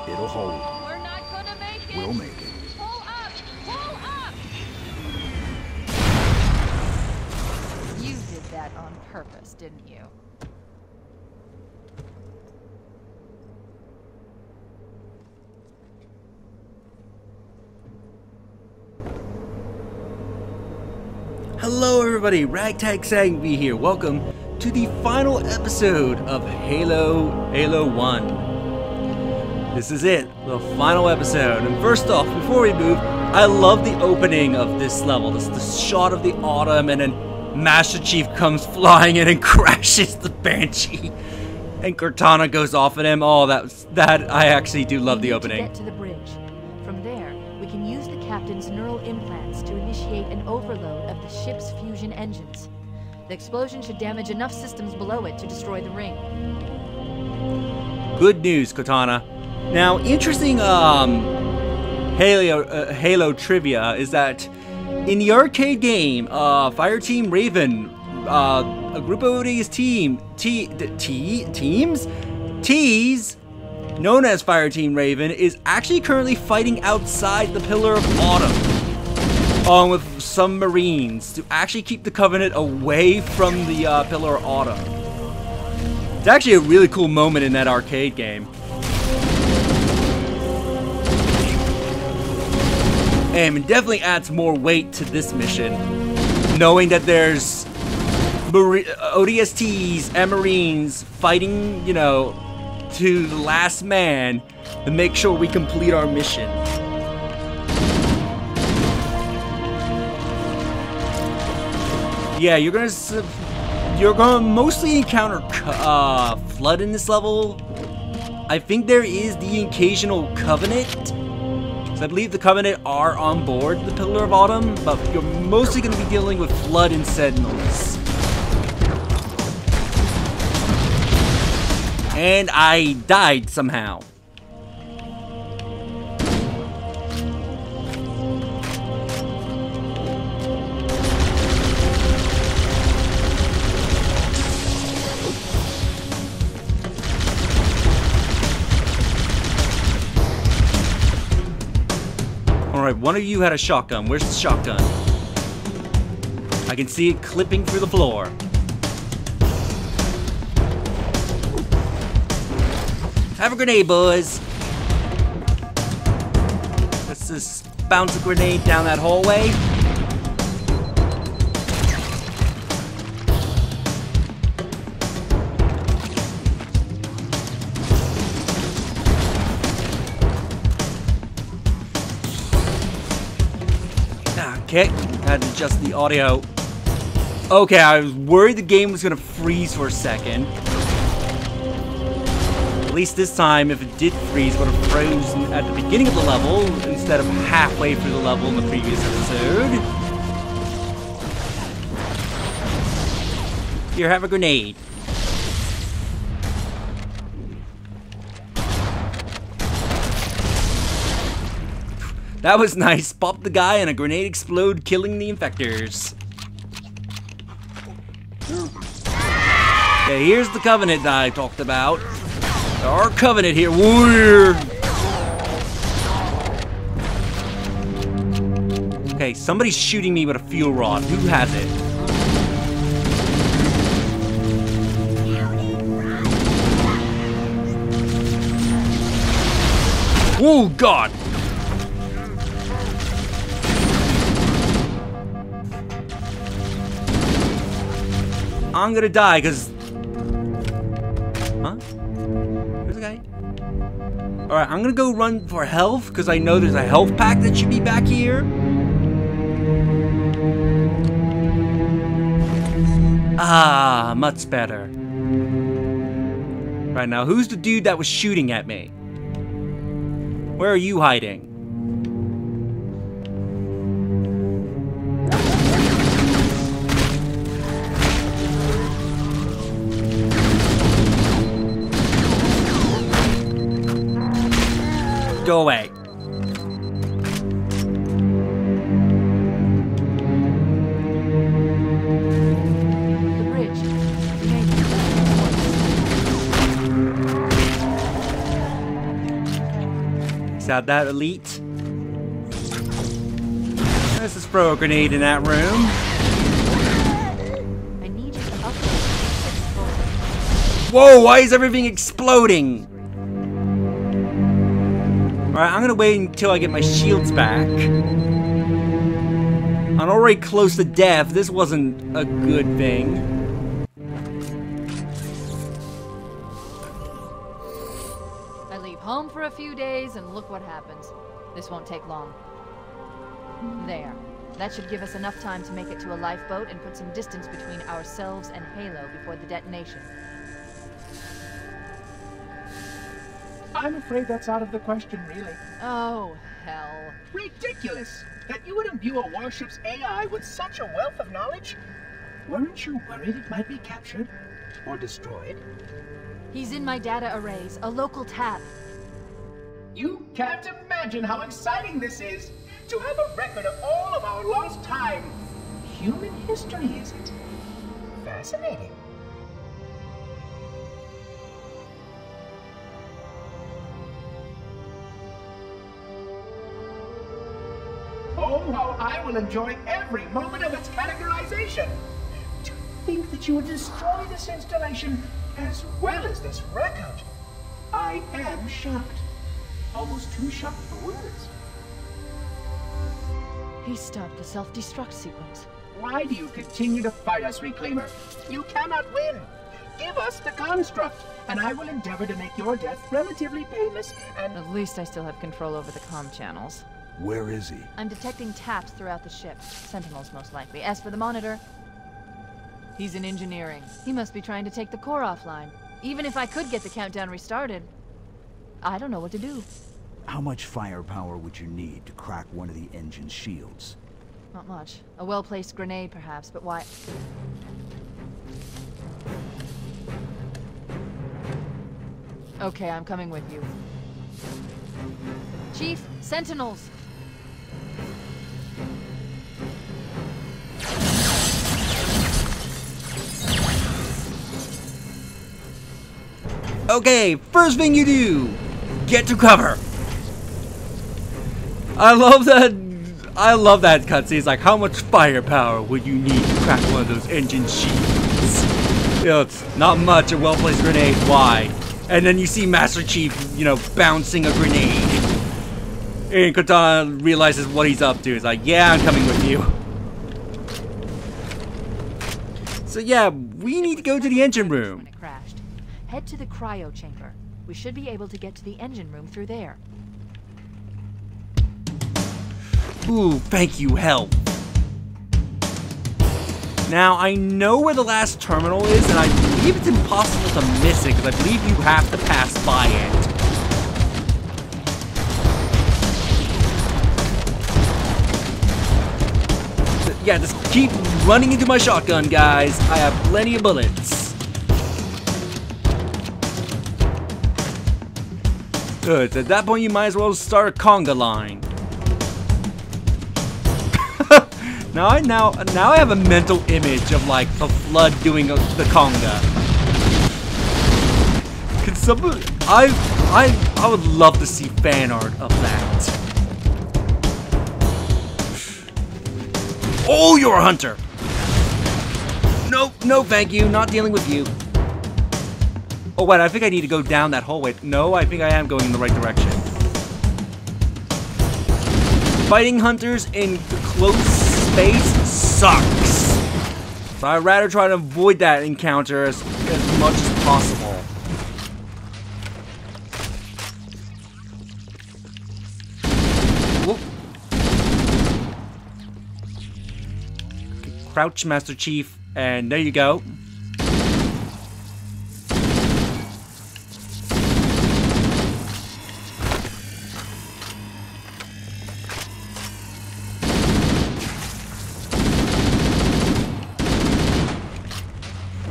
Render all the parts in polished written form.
It'll hold. We're not gonna make it. We'll make it. Pull up! Pull up! You did that on purpose, didn't you? Hello everybody, Ragtag Sagby here. Welcome to the final episode of Halo 1. This is it, the final episode. And first off, before we move, I love the opening of this level. This is the shot of the autumn, and then Master Chief comes flying in and crashes the Banshee. And Cortana goes off at him. Oh, that I actually do love the opening. Get to the bridge. From there, we can use the captain's neural implants to initiate an overload of the ship's fusion engines. The explosion should damage enough systems below it to destroy the ring. Good news, Cortana. Now, interesting Halo trivia is that in the arcade game, Fireteam Raven, a group of OD's teams known as Fireteam Raven is actually currently fighting outside the Pillar of Autumn, along with some Marines, to actually keep the Covenant away from the Pillar of Autumn. It's actually a really cool moment in that arcade game. And it definitely adds more weight to this mission, knowing that there's ODSTs and Marines fighting, you know, to the last man to make sure we complete our mission. Yeah, you're gonna mostly encounter Flood in this level. I think there is the occasional Covenant. I believe the Covenant are on board the Pillar of Autumn, but you're mostly going to be dealing with Flood and Sentinels. And I died somehow. Alright, one of you had a shotgun. Where's the shotgun? I can see it clipping through the floor. Have a grenade, boys. Let's just bounce a grenade down that hallway. Okay, had to adjust the audio. Okay, I was worried the game was gonna freeze for a second. At least this time, if it did freeze, it would have frozen at the beginning of the level instead of halfway through the level in the previous episode. Here, have a grenade. That was nice. Pop the guy and a grenade explode, killing the infectors. Okay, here's the Covenant that I talked about. Our Covenant here. Warrior. Okay, somebody's shooting me with a fuel rod. Who has it? Oh, God. I'm gonna die because. Huh? Where's the guy? Alright, I'm gonna go run for health because I know there's a health pack that should be back here. Ah, much better. Right now, who's the dude that was shooting at me? Where are you hiding? Go away. The bridge. Maybe. takes out that elite. Let's just throw a grenade in that room. I need you to upgrade the control. Whoa, why is everything exploding? Alright, I'm gonna wait until I get my shields back. I'm already close to death. This wasn't a good thing. I leave home for a few days and look what happens. This won't take long. There. That should give us enough time to make it to a lifeboat and put some distance between ourselves and Halo before the detonation. I'm afraid that's out of the question, really. Oh, hell. Ridiculous! That you would imbue a warship's AI with such a wealth of knowledge? Weren't you worried it might be captured? Or destroyed? He's in my data arrays, a local tab. You can't imagine how exciting this is! To have a record of all of our lost time! Human history, is it? Fascinating. Oh, how I will enjoy every moment of its categorization! To think that you would destroy this installation as well as this record! I am shocked. Almost too shocked for words. He stopped the self-destruct sequence. Why do you continue to fight us, Reclaimer? You cannot win! Give us the construct, and I will endeavor to make your death relatively painless and... At least I still have control over the comm channels. Where is he? I'm detecting taps throughout the ship. Sentinels, most likely. As for the monitor, he's in engineering. He must be trying to take the core offline. Even if I could get the countdown restarted, I don't know what to do. How much firepower would you need to crack one of the engine's shields? Not much. A well-placed grenade, perhaps, but why? Okay, I'm coming with you. Chief, Sentinels! Okay, first thing you do, get to cover. I love that cutscene. It's like, how much firepower would you need to crack one of those engine shields? You know, it's not much, a well-placed grenade, why? And then you see Master Chief, you know, bouncing a grenade. And Cortana realizes what he's up to. He's like, yeah, I'm coming with you. So yeah, we need to go to the engine room. When it crashed. Head to the cryo chamber. We should be able to get to the engine room through there. Ooh, thank you, help. Now, I know where the last terminal is, and I believe it's impossible to miss it, because I believe you have to pass by it. So, yeah, just keep running into my shotgun, guys. I have plenty of bullets. Good, at that point you might as well start a conga line. Now I have a mental image of like the Flood doing the conga. Could someone? I would love to see fan art of that. Oh, you're a hunter. No, thank you. Not dealing with you. Oh wait, I think I need to go down that hallway. No, I think I am going in the right direction. Fighting hunters in close space sucks. So I'd rather try to avoid that encounter as much as possible. Whoop. Okay, crouch, Master Chief, and there you go.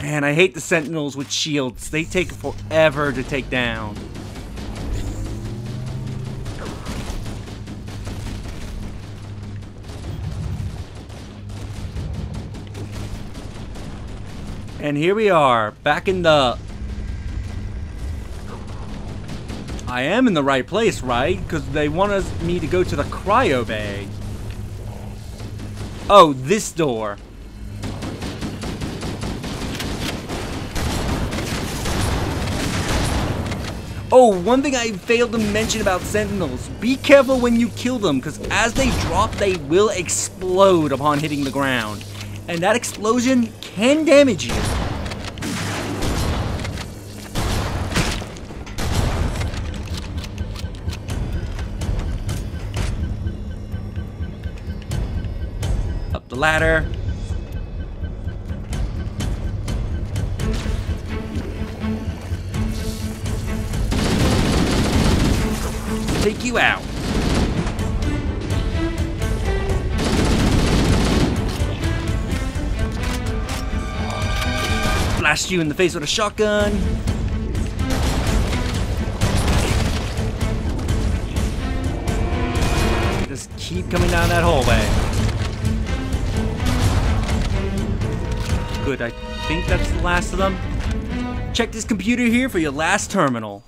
Man, I hate the Sentinels with shields. They take forever to take down. And here we are, back in the I am in the right place, right? Because they want me to go to the cryo bay. Oh, this door. Oh, one thing I failed to mention about Sentinels. Be careful when you kill them, because as they drop, they will explode upon hitting the ground. And that explosion can damage you. Up the ladder. Take you out. Blast you in the face with a shotgun. Just keep coming down that hallway. Good, I think that's the last of them. Check this computer here for your last terminal.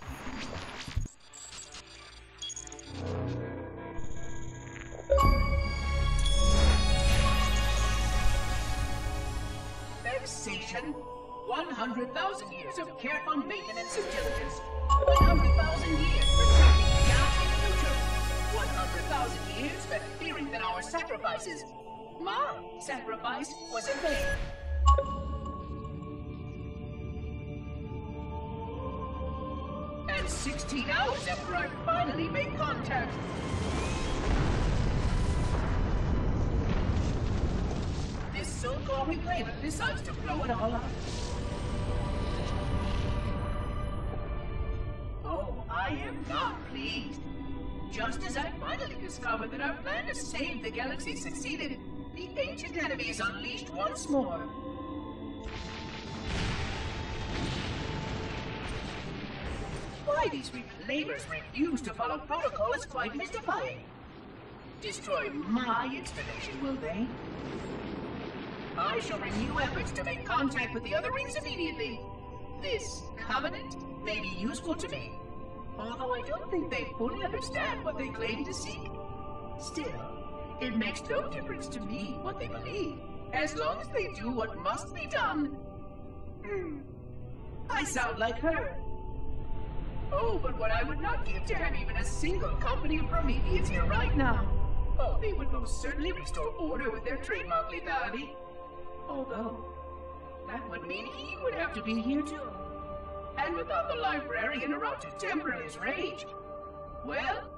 Vexation. 100,000 years of careful maintenance and diligence. 100,000 years protecting the galaxy's future. 100,000 years for fearing that our sacrifices, my sacrifice, was in vain. And 16 hours after I finally made contact. This so-called reclaimer decides to blow it all up. Oh, I am not pleased. Just as I finally discovered that our plan to save the galaxy succeeded, the ancient enemy is unleashed once more. Why these reclaimers refuse to follow protocol is quite mystifying. Destroy my installation, will they? I shall renew efforts to make contact with the other rings immediately. This covenant may be useful to me, although I don't think they fully understand what they claim to seek. Still, it makes no difference to me what they believe, as long as they do what must be done. I sound like her. Oh, but what I would not give to have even a single company of Prometheans here right now. Oh, they would most certainly restore order with their trademark lethality. Although, that would mean he would have to be here too. And without the librarian around to temper his rage, well,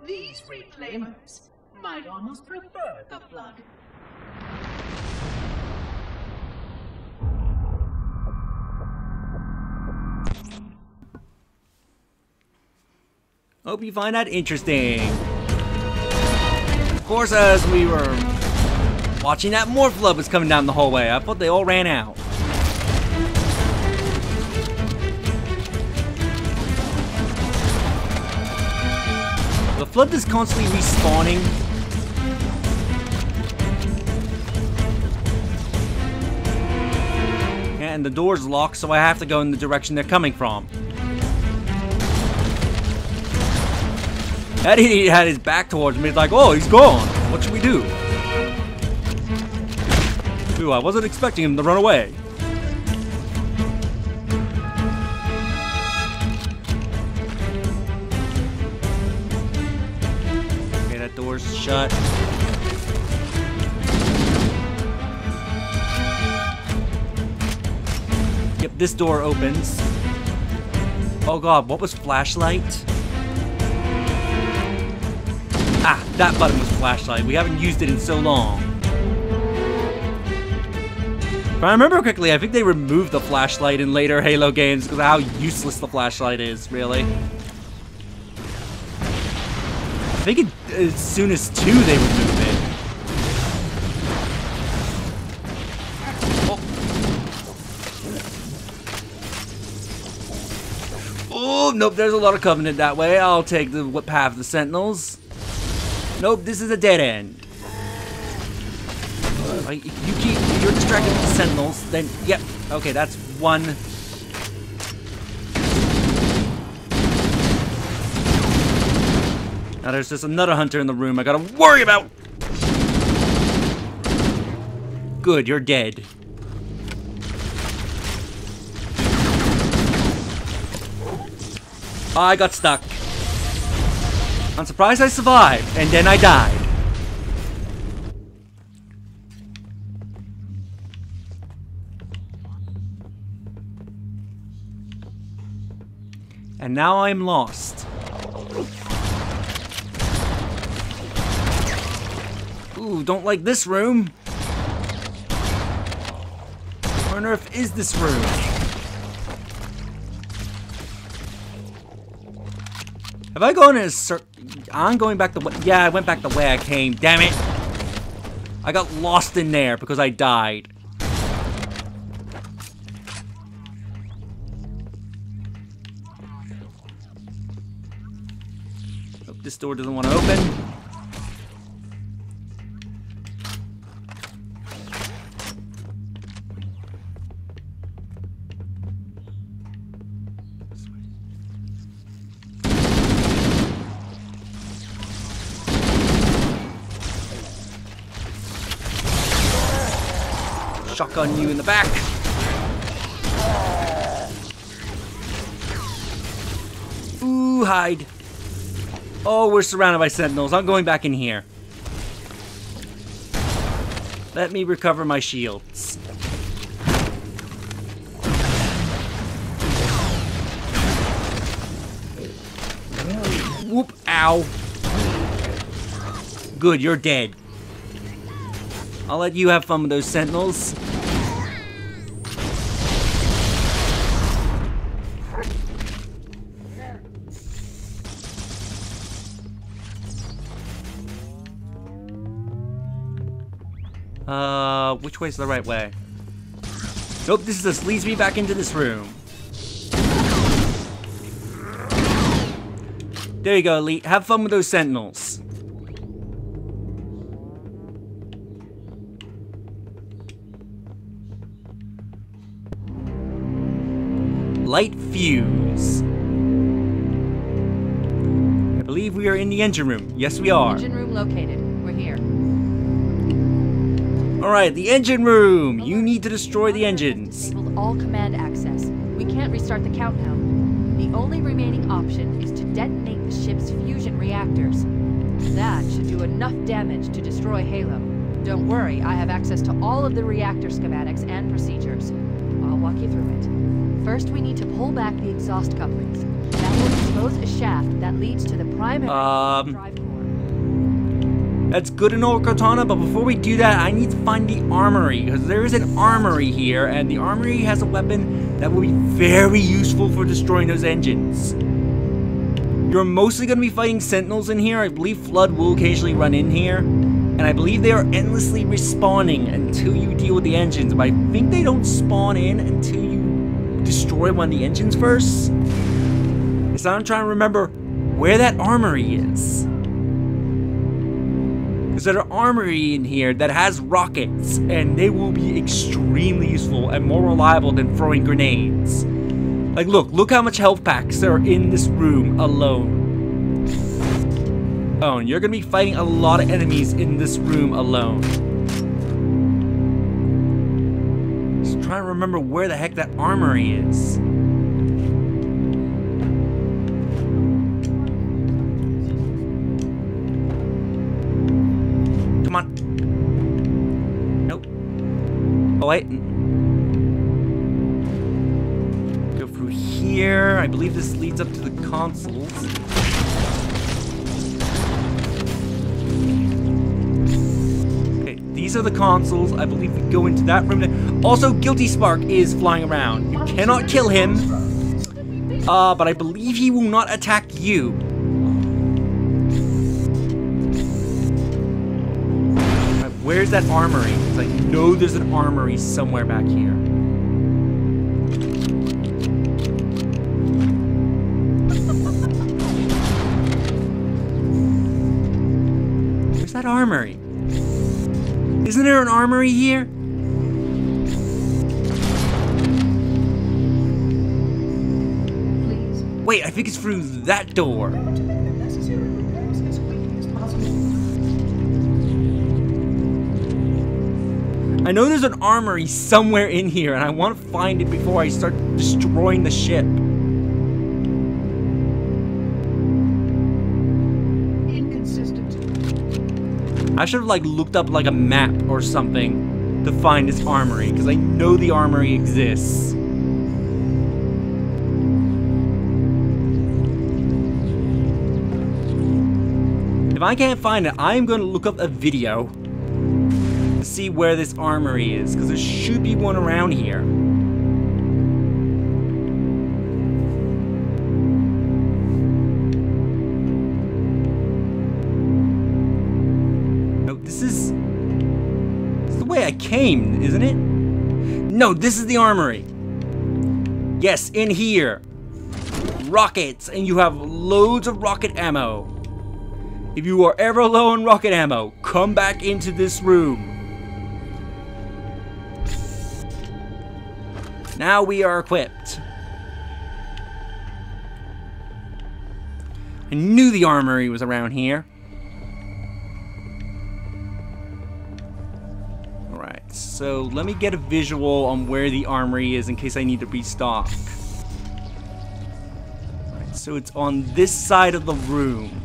these reclaimers might almost prefer the Flood. Hope you find that interesting. Of course, as we were watching that, more Flood was coming down the hallway. I thought they all ran out. The Flood is constantly respawning. And the door's locked, so I have to go in the direction they're coming from. That idiot had his back towards me. He's like, oh, he's gone. What should we do? Ooh, I wasn't expecting him to run away. Okay, that door's shut. Yep, this door opens. Oh god, what was flashlight? Ah, that button was flashlight. We haven't used it in so long. If I remember correctly, I think they removed the flashlight in later Halo games because of how useless the flashlight is, really. I think as soon as 2 they removed it. Oh, nope, there's a lot of Covenant that way. I'll take the path of the Sentinels. Nope, this is a dead end. You're distracted with the Sentinels, then, yep, okay, that's one. Now there's just another hunter in the room I gotta worry about. Good, you're dead. I got stuck. I'm surprised I survived, and then I died. And now I'm lost. Ooh, don't like this room. Where on earth is this room? Have I gone in a I'm going back the way. Yeah, I went back the way I came. Damn it. I got lost in there because I died. Hope this door doesn't want to open. Shotgun you in the back. Ooh, hide. Oh, we're surrounded by sentinels. I'm going back in here. Let me recover my shields. Whoop, ow. Good, you're dead. I'll let you have fun with those sentinels. Which way's the right way? Nope, this leads me back into this room. There you go, Elite. Have fun with those sentinels. Light fuse. I believe we are in the engine room. Yes, we are. Engine room located. We're here. Alright, the engine room! You need to destroy the engines. Disabled all command access. We can't restart the countdown. The only remaining option is to detonate the ship's fusion reactors. That should do enough damage to destroy Halo. Don't worry, I have access to all of the reactor schematics and procedures. I'll walk you through it. First, we need to pull back the exhaust couplings. That will expose a shaft that leads to the primary drive core. That's good to know, Cortana, but before we do that, I need to find the armory, because there is an armory here, and the armory has a weapon that will be very useful for destroying those engines. You're mostly going to be fighting sentinels in here. I believe Flood will occasionally run in here, and I believe they are endlessly respawning until you deal with the engines, but I think they don't spawn in until you destroy one of the engines first. So I'm trying to remember where that armory is. Because there's an armory in here that has rockets, and they will be extremely useful and more reliable than throwing grenades. Like, look how much health packs there are in this room alone. Oh, and you're gonna be fighting a lot of enemies in this room alone. Just trying to remember where the heck that armory is. Come on. Nope. Oh, wait. Go through here. I believe this leads up to the consoles. Okay, these are the consoles. I believe we go into that room. Also, Guilty Spark is flying around. You cannot kill him. But I believe he will not attack you. Where's that armory? Because I know there's an armory somewhere back here. Where's that armory? Isn't there an armory here? Please. Wait, I think it's through that door. The necessary repairs as I know there's an armory somewhere in here, and I want to find it before I start destroying the ship. Inconsistent. I should have, like, looked up, like, a map or something to find this armory, because I know the armory exists. If I can't find it, I'm going to look up a video to see where this armory is, because there should be one around here. No, this is the way I came, isn't it? No, this is the armory. Yes, in here. Rockets, and you have loads of rocket ammo. If you are ever low on rocket ammo, come back into this room. Now we are equipped. I knew the armory was around here. Alright, so let me get a visual on where the armory is in case I need to restock. Alright, so it's on this side of the room.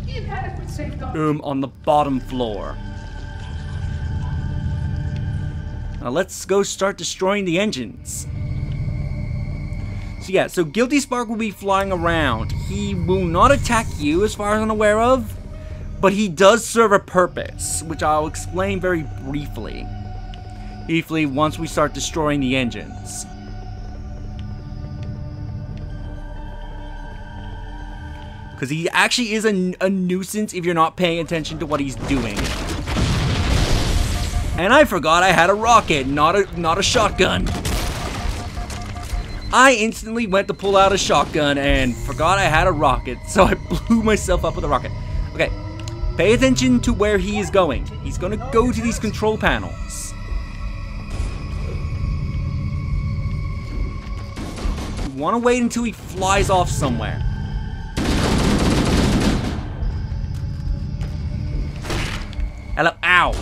Inadequate safeguard. On the bottom floor. Now let's go start destroying the engines. So yeah, so Guilty Spark will be flying around. He will not attack you as far as I'm aware of, but he does serve a purpose, which I'll explain very briefly. Briefly once we start destroying the engines. Because he actually is a nuisance if you're not paying attention to what he's doing. And I forgot I had a rocket, not a shotgun. I instantly went to pull out a shotgun and forgot I had a rocket, so I blew myself up with a rocket. Okay, pay attention to where he is going. He's gonna go to these control panels. You wanna wait until he flies off somewhere. Hello, ow.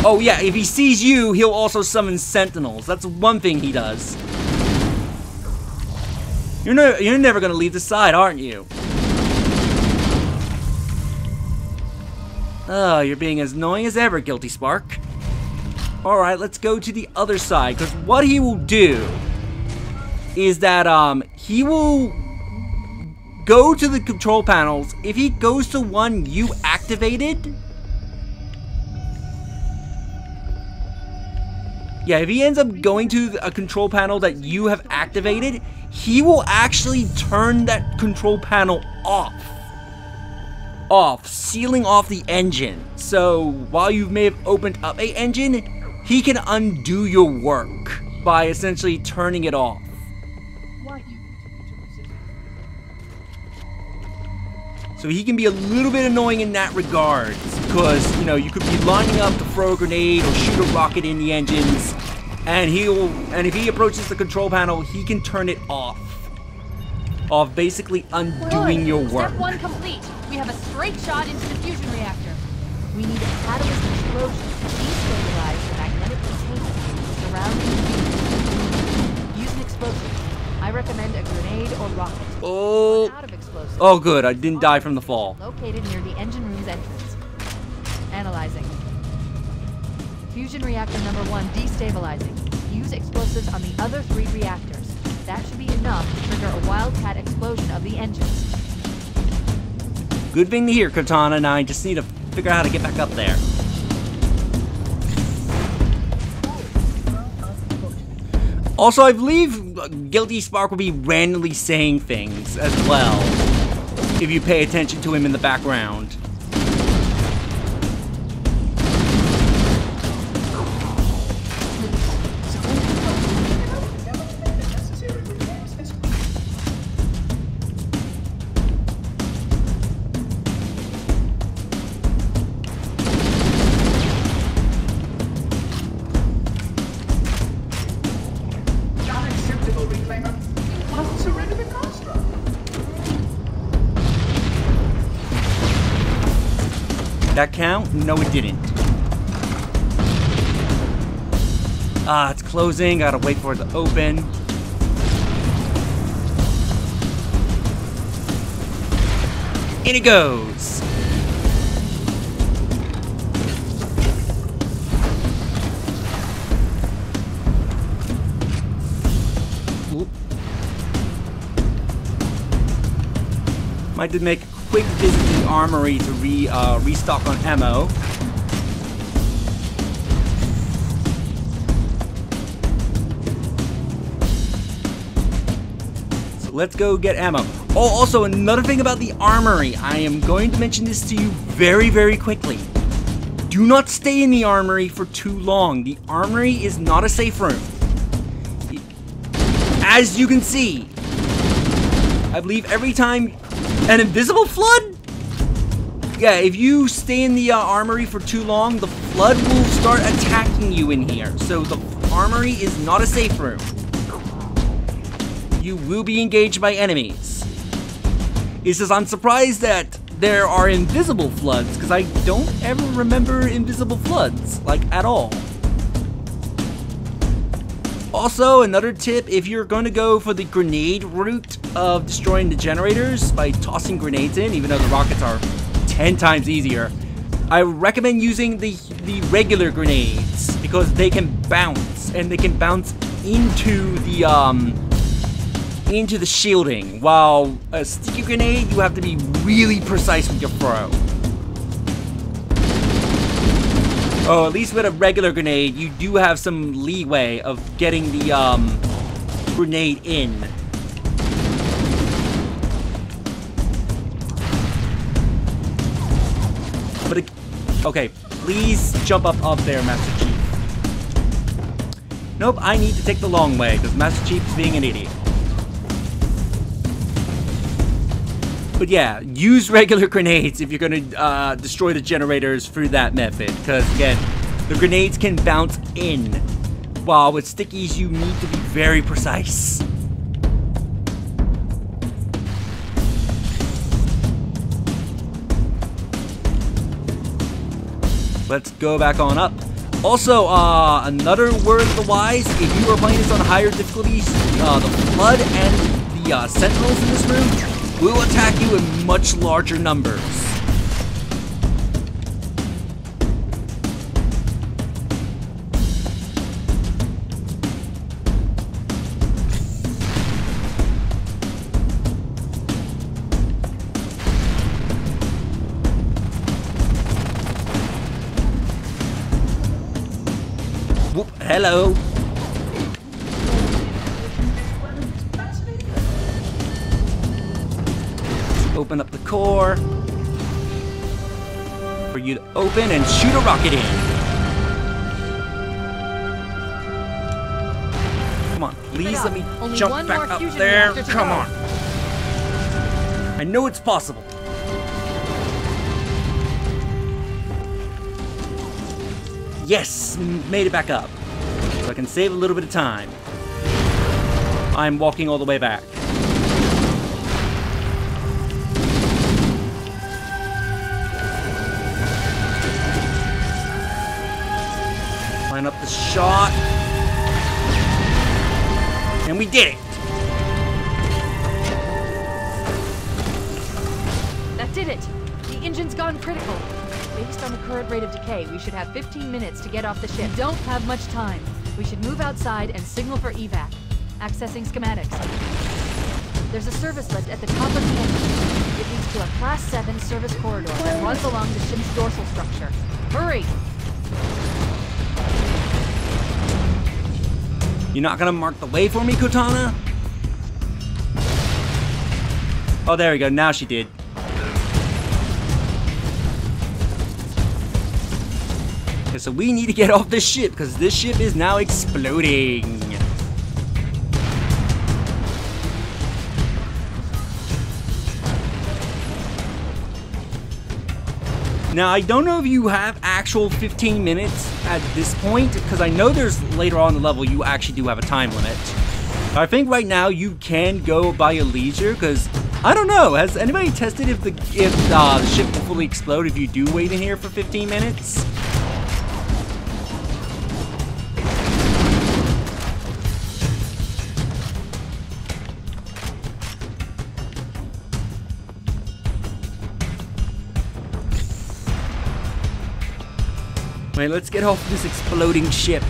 Oh yeah, if he sees you, he'll also summon sentinels. That's one thing he does. You're never gonna leave the side, aren't you? Oh, you're being as annoying as ever, Guilty Spark. Alright, let's go to the other side, because what he will do is that, he will go to the control panels. If he goes to one you activated, yeah, if he ends up going to a control panel that you have activated, he will actually turn that control panel off, sealing off the engine. So while you may have opened up an engine, he can undo your work by essentially turning it off. So he can be a little bit annoying in that regard, because, you know, you could be lining up to throw a grenade or shoot a rocket in the engines, and if he approaches the control panel, he can turn it off, basically undoing your work. Step 1 complete. We have a straight shot into the fusion reactor. We need a catalyst explosion to destabilize the magnetic containment surrounding the fusion. Use an explosive. I recommend a grenade or rocket. Oh. Run out of explosives. Oh, good. I didn't die from the fall. Located near the engine room's entrance. Analyzing. Fusion reactor number 1 destabilizing. Use explosives on the other 3 reactors. That should be enough to trigger a wildcat explosion of the engines. Good thing to hear, Cortana. Now I just need to figure out how to get back up there. Also, I believe Guilty Spark will be randomly saying things as well, if you pay attention to him in the background. that count? No, it didn't. Ah, it's closing. Gotta wait for it to open. In it goes. Oop. Might just make a quick visit to the armory to restock on ammo. Let's go get ammo. Oh, also another thing about the armory. I am going to mention this to you very, very quickly. Do not stay in the armory for too long. The armory is not a safe room. As you can see, I believe every time an invisible flood? Yeah, if you stay in the armory for too long, the flood will start attacking you in here. So the armory is not a safe room. You will be engaged by enemies. He says, I'm surprised that there are invisible floods, because I don't ever remember invisible floods, like, at all. Also, another tip, if you're going to go for the grenade route of destroying the generators by tossing grenades in, even though the rockets are 10 times easier, I recommend using the regular grenades, because they can bounce, and they can bounce into the shielding, while a sticky grenade, you have to be really precise with your throw. Oh, at least with a regular grenade, you do have some leeway of getting the grenade in. But okay, please jump up there, Master Chief. Nope, I need to take the long way, because Master Chief is being an idiot. But yeah, use regular grenades if you're going to destroy the generators through that method. Because again, the grenades can bounce in. While with stickies, you need to be very precise. Let's go back on up. Also, another word of the wise, if you are playing this on higher difficulties, the Flood and the Sentinels in this room will attack you in much larger numbers. Whoop, hello. Open up the core for you to open and shoot a rocket in. Come on, please let me jump back up there. Come on. I know it's possible. Yes, made it back up. So I can save a little bit of time. I'm walking all the way back. Line up the shot. And we did it! That did it! The engine's gone critical. Based on the current rate of decay, we should have 15 minutes to get off the ship. We don't have much time. We should move outside and signal for evac. Accessing schematics. There's a service lift at the top of the engine. It leads to a Class 7 service corridor that runs along the ship's dorsal structure. Hurry! You're not gonna mark the way for me, Cortana? Oh, there we go. Now she did. Okay, so we need to get off this ship, because this ship is now exploding. Now, I don't know if you have actual 15 minutes at this point, because I know there's later on in the level you actually do have a time limit. I think right now you can go by your leisure, because I don't know. Has anybody tested if the ship will fully explode if you do wait in here for 15 minutes? Wait, let's get off this exploding ship.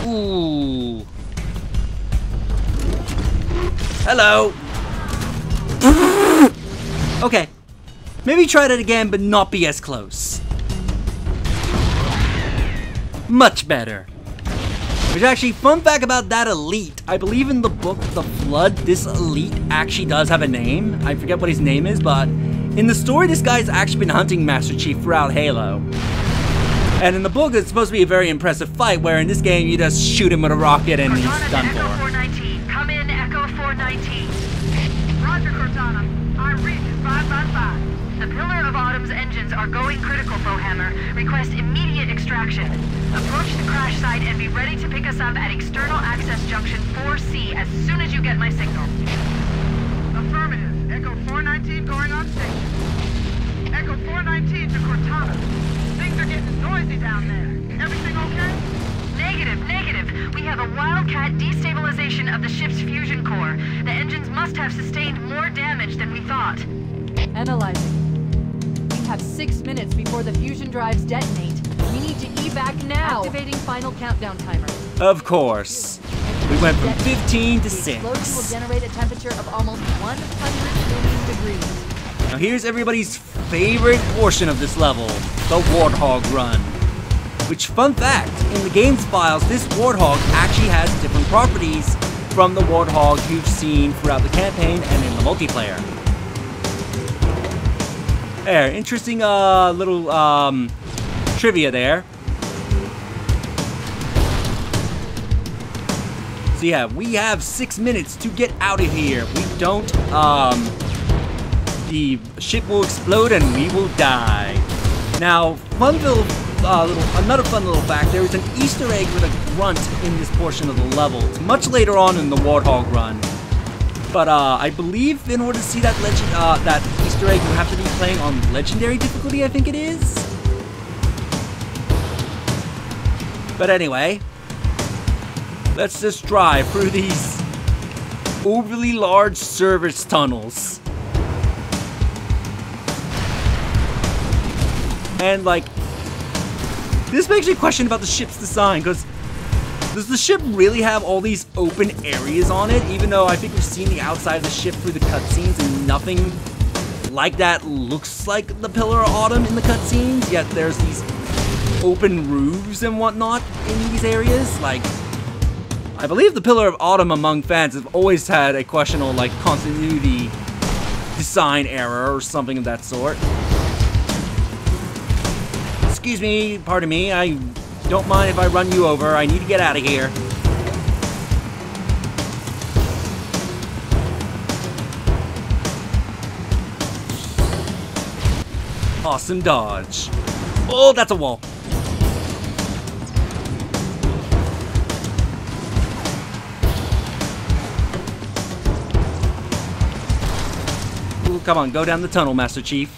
Ooh. Hello. Okay. Maybe try that again, but not be as close. Much better. Which actually, fun fact about that elite, I believe in the book The Flood, this elite actually does have a name. I forget what his name is, but in the story, this guy's actually been hunting Master Chief throughout Halo. And in the book, it's supposed to be a very impressive fight, where in this game, you just shoot him with a rocket and he's done for. Echo 419. Come in, Echo 419. Roger, Cortana. I read you 555. The Pillar of Autumn's engines are going critical, Bowhammer. Request immediate extraction. Approach the crash site and be ready to pick us up at External Access Junction 4C as soon as you get my signal. Affirmative. Echo 419 going on station. Echo 419 to Cortana. Things are getting noisy down there. Everything okay? Negative. We have a Wildcat destabilization of the ship's fusion core. The engines must have sustained more damage than we thought. Analyzing. We have 6 minutes before the fusion drives detonate. We need to evac now. Activating final countdown timer. Of course. We went from 15 to The 6. explosion will generate a temperature of almost 100 million degrees. Now here's everybody's favorite portion of this level, the Warthog run. Which, fun fact, in the game's files, this Warthog actually has different properties from the Warthog you've seen throughout the campaign and in the multiplayer. There, interesting little trivia there. So yeah, we have 6 minutes to get out of here. We don't, the ship will explode and we will die. Now, another fun little fact, there is an Easter egg with a grunt in this portion of the level. It's much later on in the Warthog run. But I believe in order to see that that Easter egg, you have to be playing on Legendary difficulty, I think it is. But anyway, let's just drive through these overly large service tunnels. And like, this makes me question about the ship's design, because does the ship really have all these open areas on it? Even though I think we've seen the outside of the ship through the cutscenes and nothing like that looks like the Pillar of Autumn in the cutscenes, yet there's these open roofs and whatnot in these areas. Like, I believe the Pillar of Autumn among fans have always had a questionable, like, continuity design error or something of that sort. Excuse me, pardon me, I don't mind if I run you over. I need to get out of here. Awesome dodge. Oh, that's a wall. Ooh, come on, go down the tunnel, Master Chief.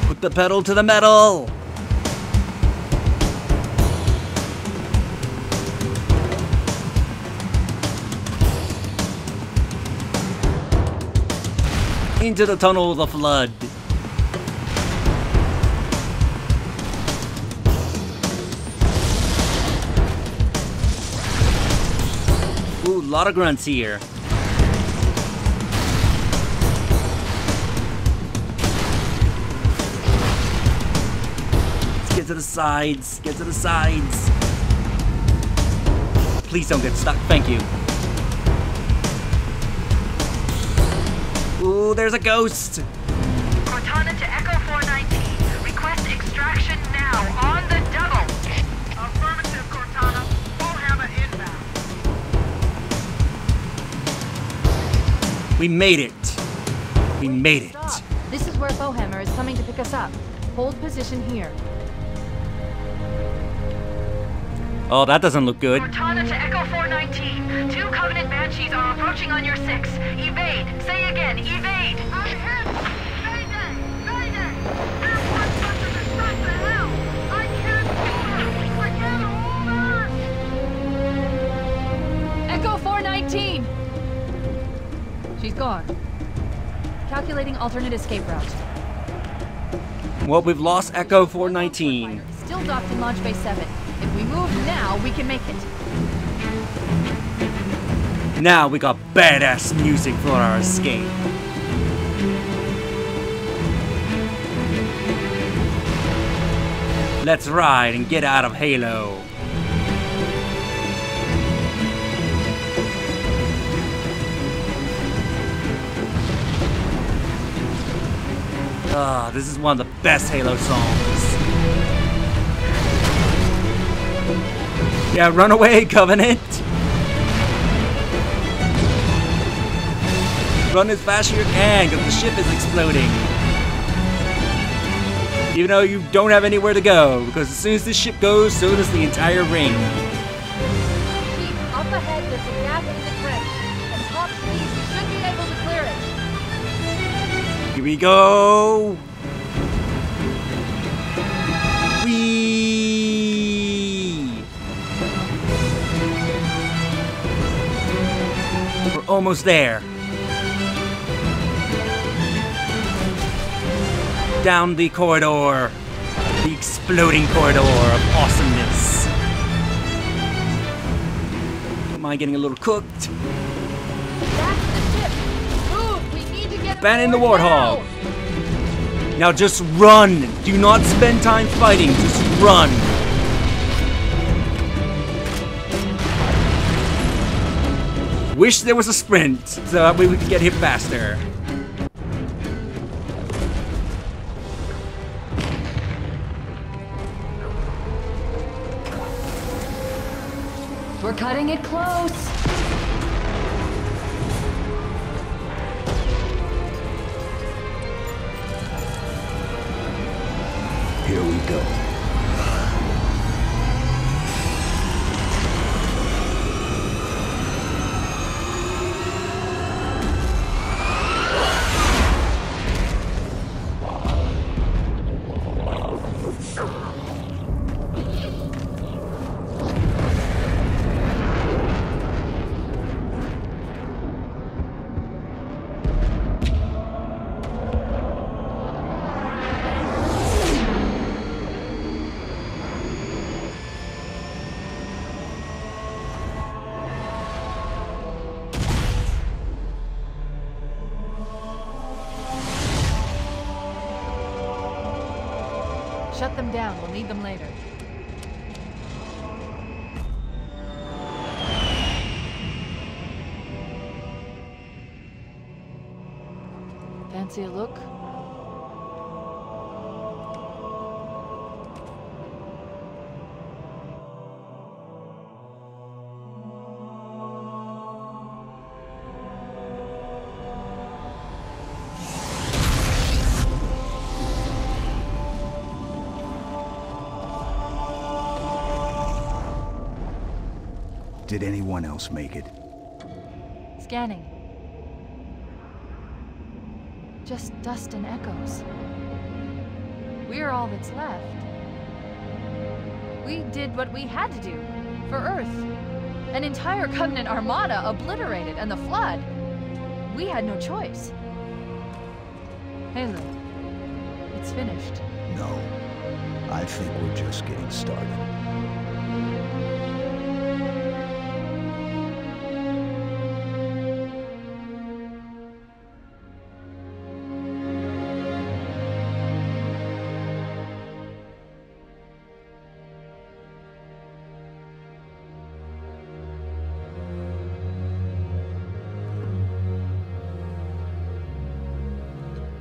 Put the pedal to the metal. Into the tunnel of the flood. Ooh, a lot of grunts here. Let's get to the sides. Get to the sides. Please don't get stuck. Thank you. Ooh, there's a ghost. Cortana to Echo 419. Request extraction now, on the double. Affirmative, Cortana. Bowhammer inbound. We made it. We made it. Stop. This is where Bowhammer is coming to pick us up. Hold position here. Oh, that doesn't look good. Cortana to Echo 419. 2 Covenant Banshees are approaching on your 6. Evade. Say again, evade. I'm hit! Mayday! Mayday! There's one such a distract to hell! I can't hold her! I can't hold her! Echo 419! She's gone. Calculating alternate escape route. Well, we've lost Echo 419. Still docked in Launch Bay 7. If we move now, we can make it. Now we got badass music for our escape. Let's ride and get out of Halo. Ah, this is one of the best Halo songs. Yeah, run away, Covenant! Run as fast as you can, because the ship is exploding. Even though you don't have anywhere to go, because as soon as this ship goes, so does the entire ring. Keep up ahead, there's a gap in the trench. At top speed, we should be able to clear it. Here we go! Whee! We're almost there. Down the corridor. The exploding corridor of awesomeness. Don't mind getting a little cooked. Back to the ship. Move, we need to get Abandon the aboard Warthog. now. Now just run. Do not spend time fighting. Just run. Wish there was a sprint so that way we could get here faster. We're cutting it close. Here we go. Shut them down, we'll need them later. Fancy a look? Did anyone else make it? Scanning. Just dust and echoes. We're all that's left. We did what we had to do for Earth. An entire Covenant armada obliterated, and the Flood. We had no choice. Halo, it's finished. No. I think we're just getting started.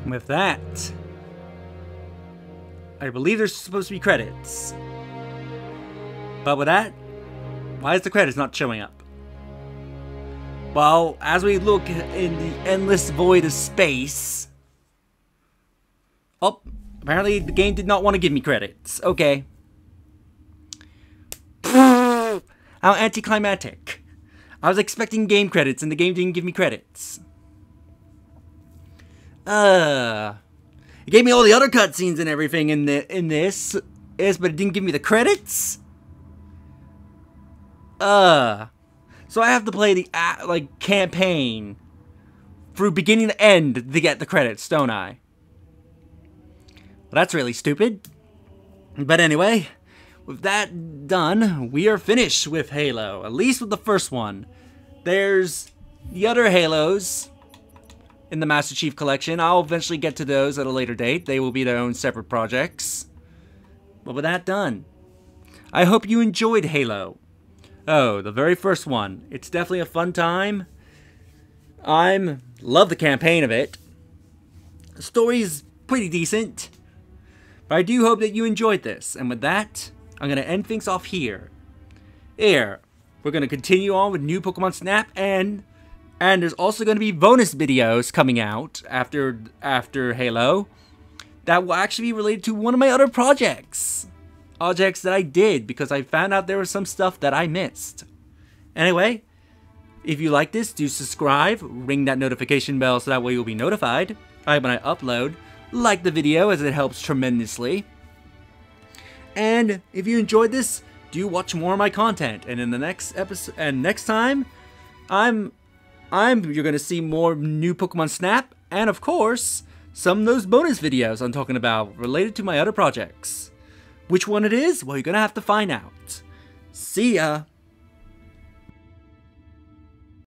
With that, I believe there's supposed to be credits. But with that, why is the credits not showing up? Well, as we look in the endless void of space... Oh, apparently the game did not want to give me credits. Okay. How anticlimactic. I was expecting game credits and the game didn't give me credits. It gave me all the other cutscenes and everything in this, but it didn't give me the credits? So I have to play the, campaign through beginning to end to get the credits, don't I? Well, that's really stupid. But anyway, with that done, we are finished with Halo, at least with the first one. There's the other Halos in the Master Chief Collection. I'll eventually get to those at a later date. They will be their own separate projects. But with that done, I hope you enjoyed Halo. Oh, the very first one. It's definitely a fun time. Love the campaign of it. The story's pretty decent. But I do hope that you enjoyed this. And with that, I'm going to end things off here. We're going to continue on with new Pokemon Snap, and there's also going to be bonus videos coming out after Halo that will actually be related to one of my other projects that I did, because I found out there was some stuff that I missed. Anyway, if you like this, do subscribe, ring that notification bell so that way you'll be notified when I upload. Like the video as it helps tremendously. And if you enjoyed this, do watch more of my content. And in the next episode and next time, you're gonna see more new Pokemon Snap, and of course, some of those bonus videos I'm talking about related to my other projects. Which one it is? Well, you're gonna have to find out. See ya!